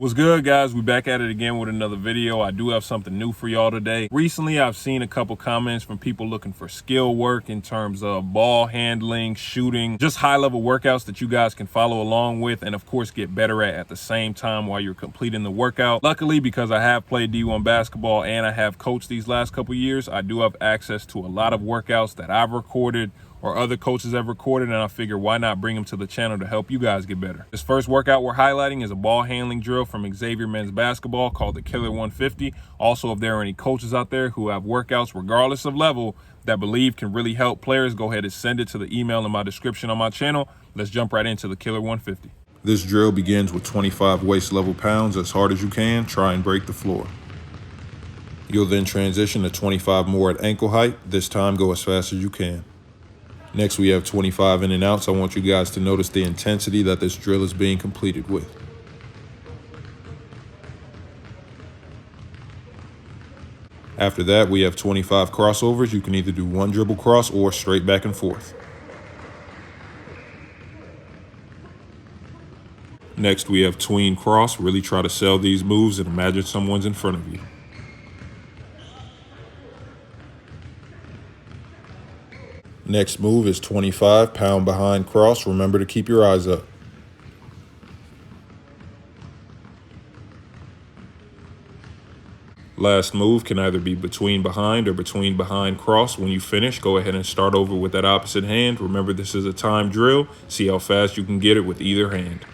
What's good, guys? We back at it again with another video. I do have something new for y'all today. Recently, I've seen a couple comments from people looking for skill work in terms of ball handling, shooting, just high-level workouts that you guys can follow along with and, of course, get better at the same time while you're completing the workout. Luckily, because I have played D1 basketball and I have coached these last couple years, I do have access to a lot of workouts that I've recorded or other coaches have recorded, and I figure why not bring them to the channel to help you guys get better. This first workout we're highlighting is a ball handling drill from Xavier men's basketball called the Killer 150. Also, if there are any coaches out there who have workouts regardless of level that believe can really help players, go ahead and send it to the email in my description on my channel. Let's jump right into the Killer 150. This drill begins with 25 waist level pounds as hard as you can. Try and break the floor. You'll then transition to 25 more at ankle height. This time go as fast as you can. Next, we have 25 in and outs. I want you guys to notice the intensity that this drill is being completed with. After that, we have 25 crossovers. You can either do one dribble cross or straight back and forth. Next, we have tween cross. Really try to sell these moves and imagine someone's in front of you. Next move is 25 pound behind cross. Remember to keep your eyes up. Last move can either be between behind or between behind cross. When you finish, go ahead and start over with that opposite hand. Remember, this is a time drill. See how fast you can get it with either hand.